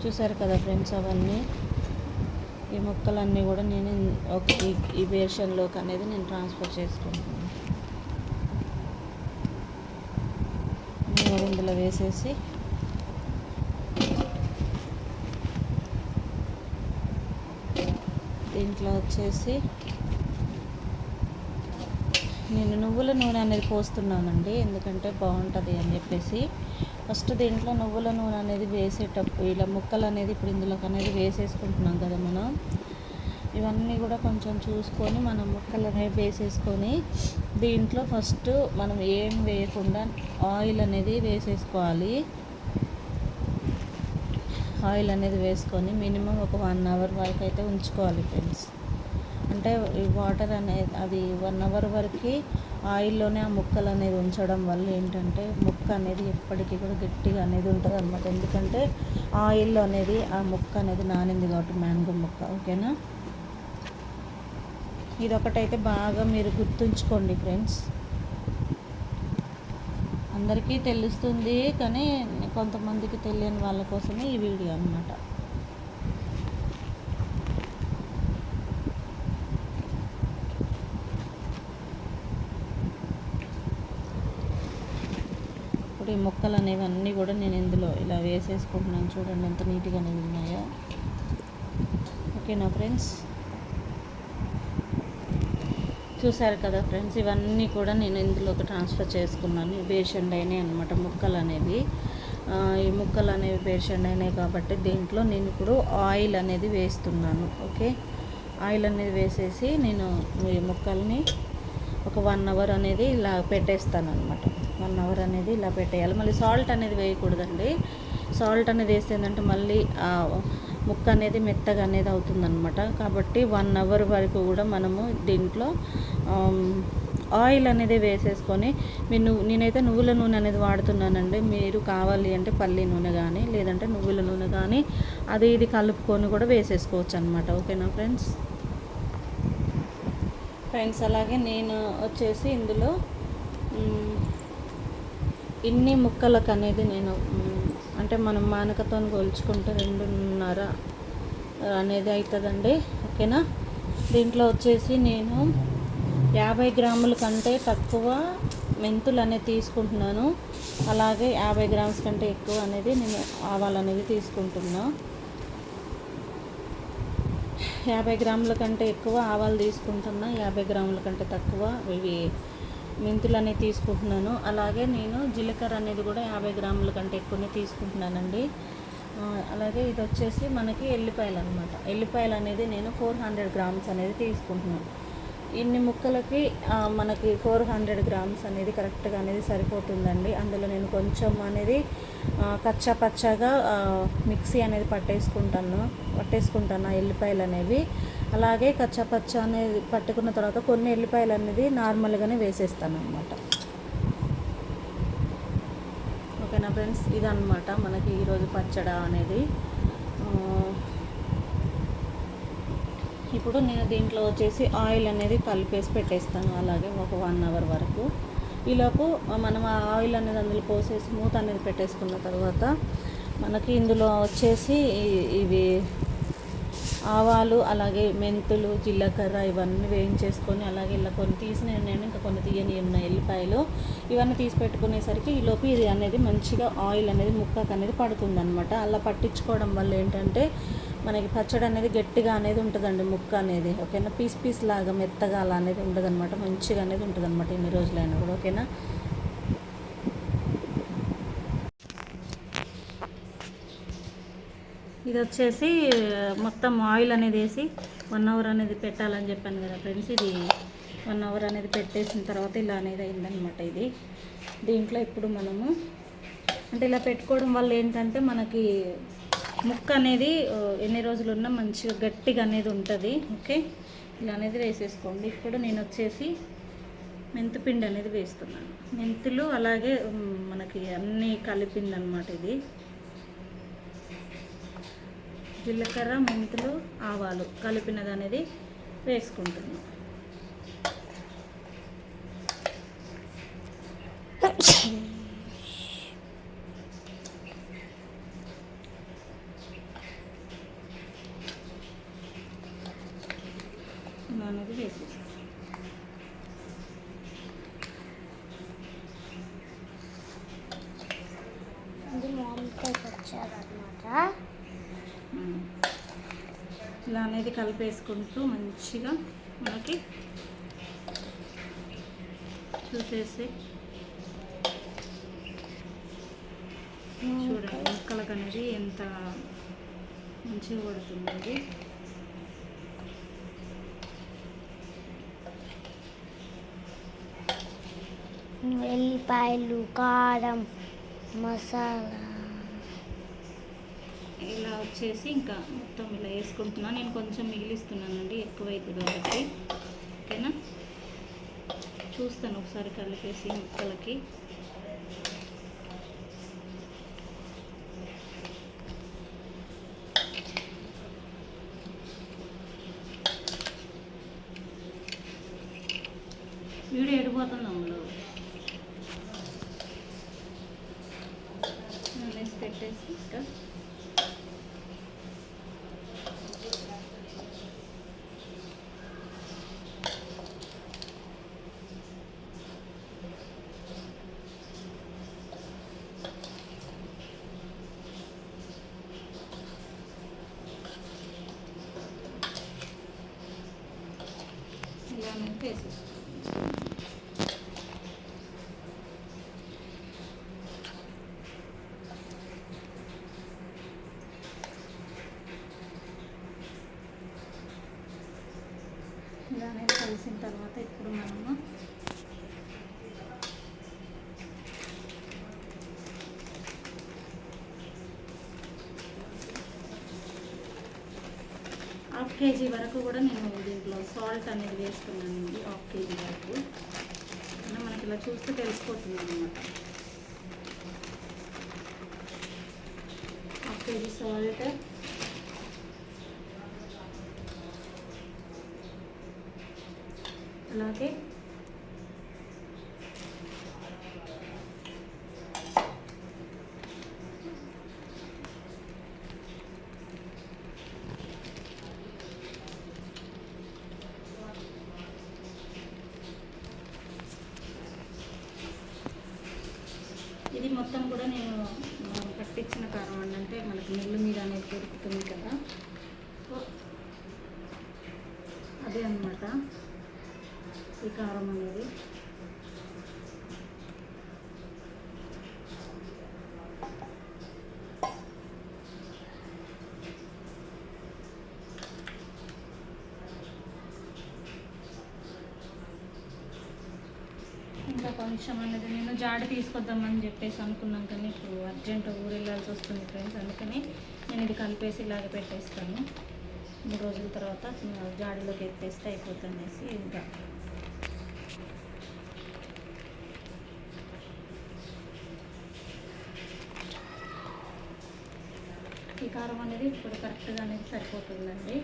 చూసారు కదా ఫ్రెండ్స్, అవన్నీ ఈ ముక్కలన్నీ కూడా నేను ఈ బేషన్లోకి అనేది నేను ట్రాన్స్ఫర్ చేసుకుంటున్నాను. ఇందులో వేసేసి దీంట్లో వచ్చేసి నేను నువ్వుల నూనె అనేది పోస్తున్నానండి, ఎందుకంటే బాగుంటుంది అని చెప్పేసి. ఫస్ట్ దీంట్లో నువ్వుల నూనె అనేది వేసేటప్పుడు ఇలా ముక్కలు అనేది ఇప్పుడు ఇందులోకి అనేది వేసేసుకుంటున్నాం కదా మనం. ఇవన్నీ కూడా కొంచెం చూసుకొని మనం ముక్కలు అనేవి వేసేసుకొని దీంట్లో ఫస్ట్ మనం ఏం వేయకుండా ఆయిల్ అనేది వేసేసుకోవాలి. ఆయిల్ అనేది వేసుకొని మినిమం ఒక 1 అవర్ వరకు అయితే ఉంచుకోవాలి ఫ్రెండ్స్. అంటే ఈ వాటర్ అనేది అది 1 అవర్ వరకు ఆయిల్లోనే ఆ ముక్కలు అనేది ఉంచడం వల్ల ఏంటంటే ముక్క అనేది ఎప్పటికీ కూడా గట్టిగా అనేది ఉంటుంది అనమాట. ఎందుకంటే ఆయిల్లో అనేది ఆ ముక్క అనేది నానింది కాబట్టి మ్యాంగో ముక్క. ఓకేనా, ఇదొకటైతే బాగా మీరు గుర్తుంచుకోండి ఫ్రెండ్స్. అందరికీ తెలుస్తుంది కానీ కొంతమందికి తెలియని వాళ్ళ కోసమే ఈ వీడియో అన్నమాట. ఇప్పుడు ఈ ముక్కలు అనేవి అన్నీ కూడా నేను ఇందులో ఇలా వేసేసుకుంటున్నాను. చూడండి ఎంత నీట్గా అనేవి ఉన్నాయో. ఓకేనా ఫ్రెండ్స్, చూసారు కదా ఫ్రెండ్స్, ఇవన్నీ కూడా నేను ఇందులోకి ట్రాన్స్ఫర్ చేసుకున్నాను. బేషండ్ అయినాయి అనమాట ముక్కలు అనేవి. ఈ ముక్కలు అనేవి బేషండ్ అయినాయి కాబట్టి దీంట్లో నేను ఇప్పుడు ఆయిల్ అనేది వేస్తున్నాను. ఓకే, ఆయిల్ అనేది వేసేసి నేను ఈ ముక్కల్ని ఒక 1 అవర్ అనేది ఇలా పెట్టేస్తాను అనమాట. 1 అవర్ అనేది ఇలా పెట్టేయాలి. మళ్ళీ సాల్ట్ అనేది వేయకూడదండి. సాల్ట్ అనేది వేసేందంటే మళ్ళీ ముక్క అనేది మెత్తగా అనేది అవుతుందన్నమాట. కాబట్టి 1 అవర్ వరకు కూడా మనము దీంట్లో ఆయిల్ అనేది వేసేసుకొని నేనైతే నువ్వుల నూనె అనేది వాడుతున్నానండి. మీరు కావాలి అంటే పల్లి నూనె కానీ లేదంటే నువ్వుల నూనె కానీ అది ఇది కలుపుకొని కూడా వేసేసుకోవచ్చు అనమాట. ఓకేనా ఫ్రెండ్స్. అలాగే నేను వచ్చేసి ఇందులో ఇన్ని ముక్కలకు అనేది నేను అంటే మనం మానకతో పోల్చుకుంటే 2.5 అనేది అవుతుందండి. ఓకేనా, దీంట్లో వచ్చేసి నేను 50 గ్రాముల కంటే తక్కువ మెంతులు అనేది తీసుకుంటున్నాను. అలాగే 50 గ్రామ్స్ కంటే ఎక్కువ అనేది నేను ఆవాలు అనేది తీసుకుంటున్నా. 50 గ్రాముల కంటే ఎక్కువ ఆవాలు తీసుకుంటున్నా, 50 గ్రాముల కంటే తక్కువ ఇవి మెంతులు అనేది తీసుకుంటున్నాను. అలాగే నేను జీలకర్ర అనేది కూడా 50 గ్రాముల కంటే ఎక్కువనే తీసుకుంటున్నానండి. అలాగే ఇది వచ్చేసి మనకి ఎల్లిపాయలు అనమాట. ఎల్లిపాయలు అనేది నేను 400 గ్రామ్స్ అనేది తీసుకుంటున్నాను. ఇన్ని ముక్కలకి మనకి 400 గ్రామ్స్ అనేది కరెక్ట్గా అనేది సరిపోతుందండి. అందులో నేను కొంచెం అనేది కచ్చా పచ్చాగా మిక్సీ అనేది పట్టేసుకుంటాను ఎల్లిపాయలు అనేవి. అలాగే కచ్చా పచ్చా అనేది పట్టుకున్న తర్వాత కొన్ని ఎల్లిపాయలు అనేది నార్మల్గానే వేసేస్తాను అనమాట. ఓకేనా ఫ్రెండ్స్, ఇదన్నమాట మనకి ఈరోజు పచ్చడి అనేది. ఇప్పుడు నేను దీంట్లో వచ్చేసి ఆయిల్ అనేది కలిపేసి పెట్టేస్తాను అలాగే ఒక 1 అవర్ వరకు. ఈలోపు మనం ఆ ఆయిల్ అనేది అందులో పోసేసి మూత అనేది పెట్టేసుకున్న తర్వాత మనకి ఇందులో వచ్చేసి ఇవి ఆవాలు అలాగే మెంతులు జీలకర్ర ఇవన్నీ వేయించేసుకొని అలాగే ఇలా కొన్ని నేను ఇంకా కొన్ని తీయని ఉన్నాయి ఎల్లిపాయలు ఇవన్నీ తీసి పెట్టుకునేసరికి ఈలోపు ఇది అనేది మంచిగా ఆయిల్ అనేది ముక్కకు అనేది పడుతుందన్నమాట. అలా పట్టించుకోవడం వల్ల ఏంటంటే మనకి పచ్చడి అనేది గట్టిగా అనేది ఉంటుందండి ముక్క అనేది. ఓకేనా, పీస్ లాగా మెత్తగా అలా అనేది ఉండదన్నమాట. మంచిగా అనేది ఉంటుందన్నమాట ఇన్ని రోజులైనా కూడా. ఓకేనా, ఇది వచ్చేసి మొత్తం ఆయిల్ అనేది వేసి 1 అవర్ అనేది పెట్టాలని చెప్పాను కదా ఫ్రెండ్స్. ఇది 1 అవర్ అనేది పెట్టేసిన తర్వాత ఇలా అనేది అయిందనమాట. ఇది దీంట్లో ఇప్పుడు మనము అంటే ఇలా పెట్టుకోవడం వల్ల ఏంటంటే మనకి ముక్క అనేది ఎన్ని రోజులు ఉన్నా మంచిగా గట్టిగా అనేది ఉంటుంది. ఓకే, ఇలా అనేది వేసేసుకోండి. ఇప్పుడు నేను వచ్చేసి మెంతిపిండి అనేది వేస్తున్నాను. మెంతులు అలాగే మనకి అన్నీ కలిపిందనమాట. ఇది జీలకర్ర మెంతులు ఆవాలు కలిపినది అనేది వేసుకుంటున్నాను. ఇచ్చారనమాట. ఇలా అనేది కలిపేసుకుంటూ మంచిగా మనకి చూసేసి చూడండి ముక్కలకు అనేది ఎంత మంచిగా పడుతుంది అది. వెల్లిపాయలు, కారం, మసాలా ఇలా వచ్చేసి ఇంకా మొత్తం ఇలా వేసుకుంటున్నాను. నేను కొంచెం మిగిలిస్తున్నానండి, ఎక్కువైతే కాబట్టి. ఓకేనా, చూస్తాను ఒకసారి కలిపేసి ముక్కలకి. వీడియో ఎడిపోతుంది అమ్ములు వేసి పెట్టేసి ఇంకా ఇలా వేసేస్తాను. ఇలా అనేది కలిసిన తర్వాత ఇప్పుడు మనము హాఫ్ కేజీ వరకు కూడా నేను దీంట్లో సాల్ట్ అనేది వేసుకున్నానండి. హాఫ్ కేజీ వరకు మనకి ఇలా చూస్తే తెలిసిపోతుంది అన్నమాట. హాఫ్ కేజీ సాల్ట్, అలాగే ఇది మొత్తం కూడా నేను పట్టించిన కారం అండి. అంటే మనకి మిల్లు మీద అనేది దొరుకుతుంది కదా, అదే అన్నమాట ఈ కారం అనేది. ఇంకా కొంచెం అనేది నేను జాడి తీసుకొద్దామని చెప్పేసి అనుకున్నాం, కానీ ఇప్పుడు అర్జెంట్ ఊరు వెళ్ళాల్సి వస్తుంది ఫ్రెండ్స్. అందుకని నేను ఇది కలిపేసి ఇలాగ పెట్టేస్తాను. 3 రోజుల తర్వాత జాడీలోకి ఎత్తేస్తే అయిపోతుందనేసి ఇంకా ఈ కారం అనేది ఇప్పుడు కరెక్ట్గా అనేది సరిపోతుందండి.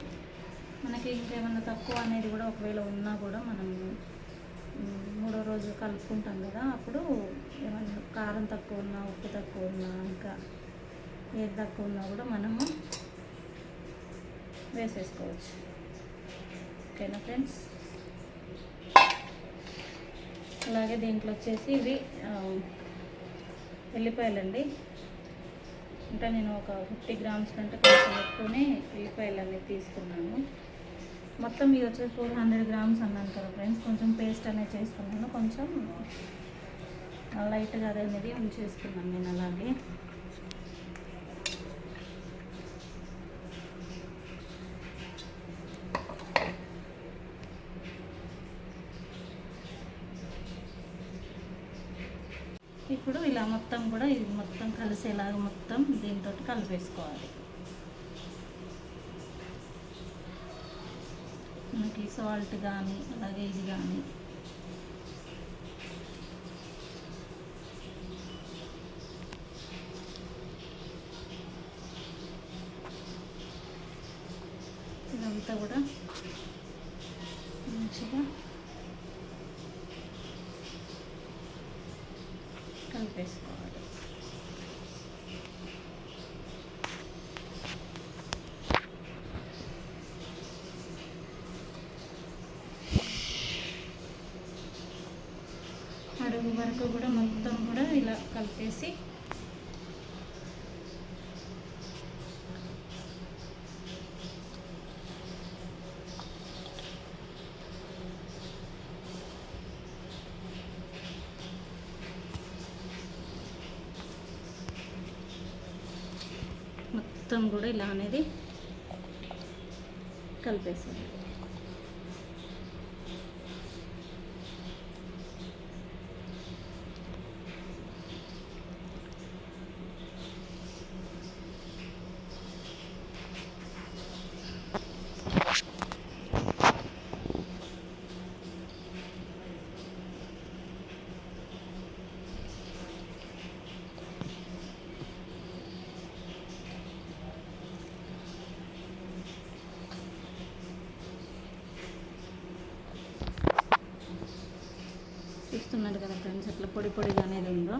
మనకి ఇంకేమన్నా తక్కువ అనేది కూడా ఒకవేళ ఉన్నా కూడా మనం 3వ రోజు కలుపుకుంటాం కదా, అప్పుడు ఏమన్నా కారం తక్కువ ఉన్నా, ఉప్పు తక్కువ ఉన్నా, ఇంకా ఏది తక్కువ ఉన్నా కూడా మనము వేసేసుకోవచ్చు. ఓకేనా ఫ్రెండ్స్. అలాగే దీంట్లో వచ్చేసి ఇవి ఎల్లిపాయలండి. అంటే నేను ఒక 50 గ్రామ్స్ కంటే కొంచెం ఎక్కువనే ఎల్లిపాయలు అనేది తీసుకున్నాను. మొత్తం ఇది వచ్చేసి 400 గ్రామ్స్ అన్నాను కదా ఫ్రెండ్స్. కొంచెం పేస్ట్ అనేది చేసుకున్నాను, కొంచెం లైట్గా అది అనేది ఉంచేసుకున్నాను నేను. అలాగే ఇప్పుడు ఇలా మొత్తం కూడా ఇది మొత్తం కలిసేలాగా మొత్తం దీంతో కలిపేసుకోవాలి. మనకి సాల్ట్ కానీ అలాగే ఇది కానీ ఇదంతా కూడా మంచిగా కలిపేసుకోవాలి. అడుగు వరకు కూడా మొత్తం కూడా ఇలా కలిపేసి మొత్తం కూడా ఇలా అనేది కలిపేసాను. చూస్తున్నారు కదా ఫ్రెండ్స్, అట్లా పొడి పొడిగా అనేది ఉందో.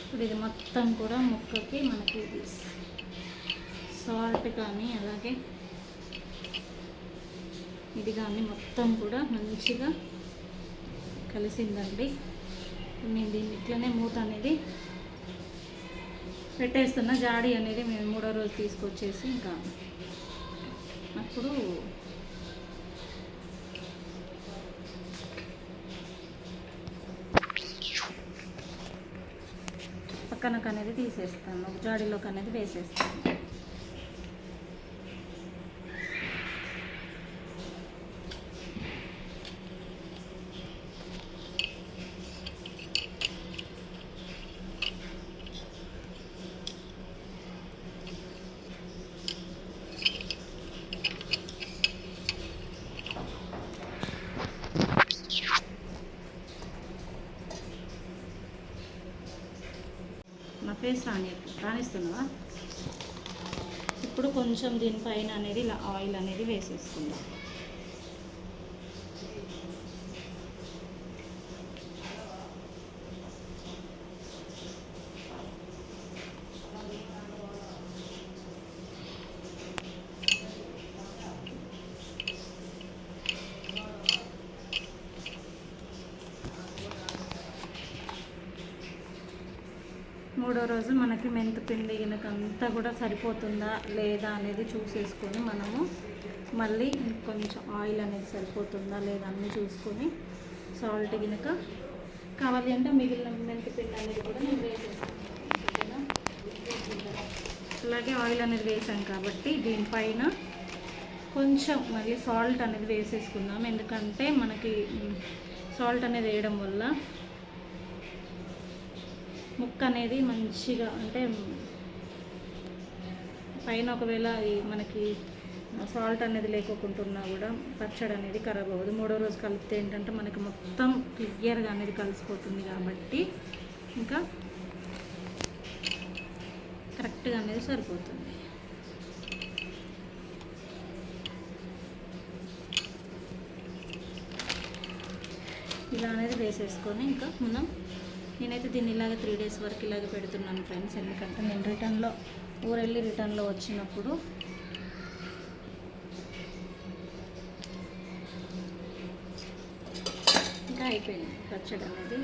ఇప్పుడు ఇది మొత్తం కూడా ముక్కకి మనకి సాల్ట్ కానీ అలాగే ఇది కానీ మొత్తం కూడా మంచిగా కలిసిందండి. నేను దీన్ని ఇట్లనే మూత అనేది పెట్టేస్తున్నా. జాడీ అనేది మేము 3వ రోజు తీసుకొచ్చేసి ఇంకా అప్పుడు పక్కనకు అనేది తీసేస్తాను, ఒక జాడీలోకి అనేది వేసేస్తాను. నా ఫేస్ రాణిస్తున్నావా? ఇప్పుడు కొంచెం దీనిపైన అనేది ఇలా ఆయిల్ అనేది వేసేసుకుందాం. మూడో రోజు మనకి మెంతిపిండి అంతా కూడా సరిపోతుందా లేదా అనేది చూసేసుకొని మనము మళ్ళీ కొంచెం ఆయిల్ అనేది సరిపోతుందా లేదా అన్నీ చూసుకొని సాల్ట్ గినక కావాలి అంటే మిగిలిన మెంతిపిండి అనేది కూడా నేను వేసేస్తాను. అలాగే ఆయిల్ అనేది వేసాం కాబట్టి దీనిపైన కొంచెం మళ్ళీ సాల్ట్ అనేది వేసేసుకుందాం. ఎందుకంటే మనకి సాల్ట్ అనేది వేయడం వల్ల ముక్క అనేది మంచిగా అంటే పైన ఒకవేళ మనకి సాల్ట్ అనేది లేకోకుంటున్నా కూడా పచ్చడి అనేది ఖరాబ్ అవ్వదు. 3వ రోజు కలిపితే ఏంటంటే మనకి మొత్తం క్లియర్గా అనేది కలిసిపోతుంది కాబట్టి ఇంకా కరెక్ట్గా అనేది సరిపోతుంది. ఇలా అనేది వేసేసుకొని ఇంకా నేనైతే దీన్ని ఇలాగ 3 days వరకు ఇలాగ పెడుతున్నాను ఫ్రెండ్స్. ఎందుకంటే నేను ఊరెళ్ళి రిటర్న్లో వచ్చినప్పుడు ఇంకా అయిపోయింది పచ్చడి అనేది.